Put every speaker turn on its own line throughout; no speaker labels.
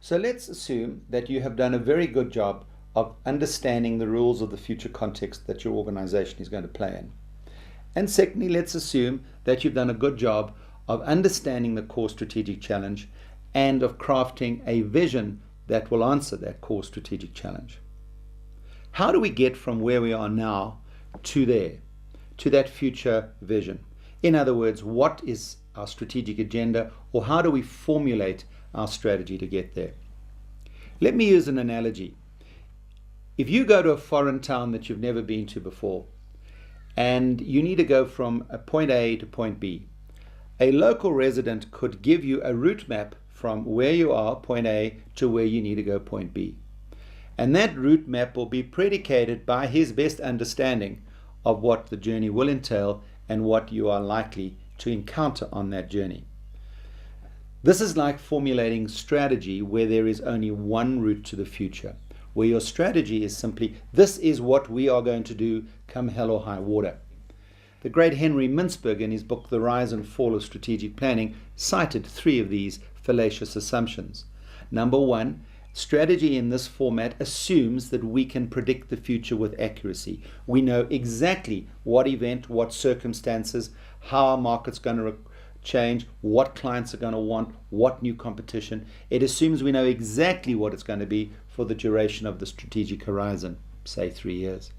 So let's assume that you have done a very good job of understanding the rules of the future context that your organization is going to play in. And secondly, let's assume that you've done a good job of understanding the core strategic challenge and of crafting a vision that will answer that core strategic challenge. How do we get from where we are now to there, to that future vision? In other words, what is our strategic agenda, or how do we formulate our strategy to get there? Let me use an analogy. If you go to a foreign town that you've never been to before, and you need to go from a point A to point B, a local resident could give you a route map from where you are, point A, to where you need to go, point B. And that route map will be predicated by his best understanding of what the journey will entail and what you are likely to encounter on that journey. This is like formulating strategy where there is only one route to the future, where your strategy is simply, this is what we are going to do come hell or high water. The great Henry Mintzberg, in his book The Rise and Fall of Strategic Planning, cited 3 of these fallacious assumptions. Number 1, strategy in this format assumes that we can predict the future with accuracy. We know exactly what event, what circumstances, how our market's going to change, what clients are going to want, what new competition. It assumes we know exactly what it's going to be for the duration of the strategic horizon, say 3 years.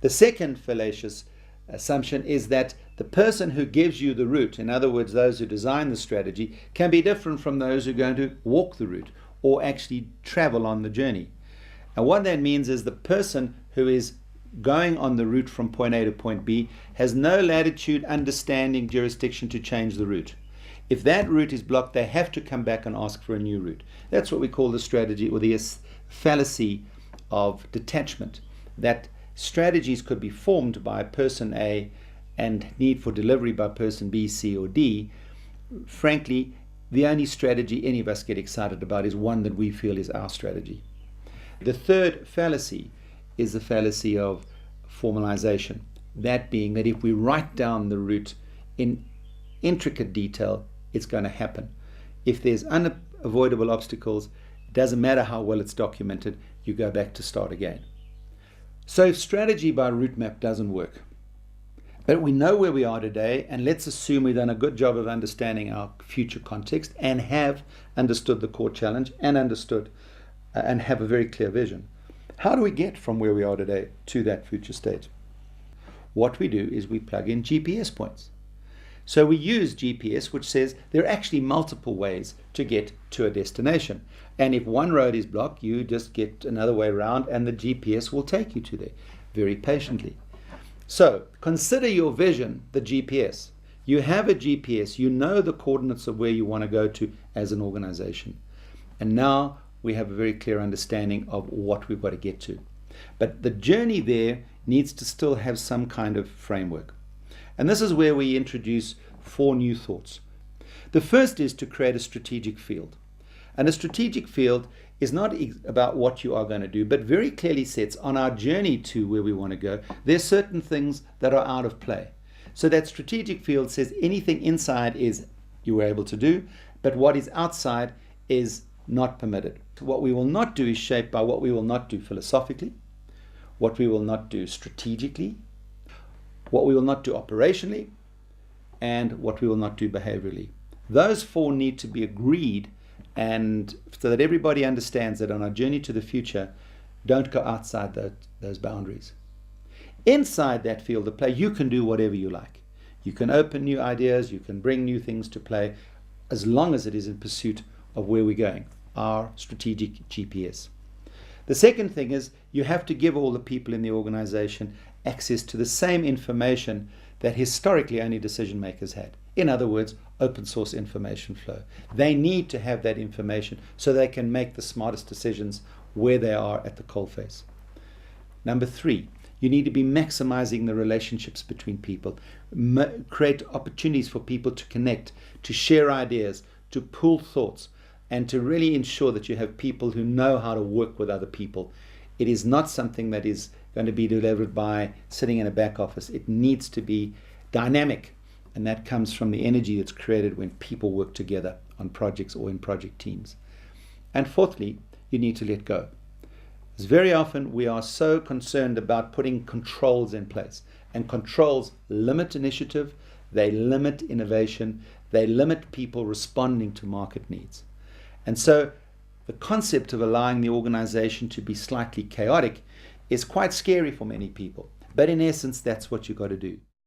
The second fallacious assumption is that the person who gives you the route, in other words, those who design the strategy, can be different from those who are going to walk the route or actually travel on the journey. And what that means is the person who is going on the route from point A to point B has no latitude, understanding, jurisdiction to change the route. If that route is blocked, they have to come back and ask for a new route. That's what we call the strategy, or the fallacy of detachment, that strategies could be formed by person A and need for delivery by person B, C, or D. Frankly, the only strategy any of us get excited about is one that we feel is our strategy. The third fallacy is the fallacy of formalization. That being that if we write down the route in intricate detail, it's going to happen. If there's unavoidable obstacles, it doesn't matter how well it's documented, you go back to start again. So if strategy by route map doesn't work, but we know where we are today, and let's assume we've done a good job of understanding our future context and have understood the core challenge and understood and have a very clear vision. How do we get from where we are today to that future state? What we do is we plug in GPS points. So we use GPS, which says there are actually multiple ways to get to a destination. And if one road is blocked, you just get another way around and the GPS will take you to there very patiently. So consider your vision, the GPS. You have a GPS, you know the coordinates of where you want to go to as an organization. And now we have a very clear understanding of what we've got to get to. But the journey there needs to still have some kind of framework. And this is where we introduce 4 new thoughts. The first is to create a strategic field. And a strategic field is not about what you are going to do, but very clearly sets on our journey to where we want to go. There's certain things that are out of play. So that strategic field says anything inside is you were able to do, but what is outside is not permitted. What we will not do is shaped by what we will not do philosophically, what we will not do strategically, what we will not do operationally, and what we will not do behaviorally. Those 4 need to be agreed, and so that everybody understands that on our journey to the future, don't go outside those boundaries. Inside that field of play, you can do whatever you like. You can open new ideas, you can bring new things to play, as long as it is in pursuit of where we're going, our strategic GPS. The second thing is you have to give all the people in the organization access to the same information that historically only decision makers had. In other words, open source information flow. They need to have that information so they can make the smartest decisions where they are at the coalface. Number 3, you need to be maximizing the relationships between people. Create opportunities for people to connect, to share ideas, to pool thoughts, and to really ensure that you have people who know how to work with other people. It is not something that is going to be delivered by sitting in a back office. It needs to be dynamic, and that comes from the energy that's created when people work together on projects or in project teams. And fourthly, you need to let go. Because very often we are so concerned about putting controls in place, and controls limit initiative, they limit innovation, they limit people responding to market needs. And so the concept of allowing the organization to be slightly chaotic is quite scary for many people. But in essence, that's what you've got to do.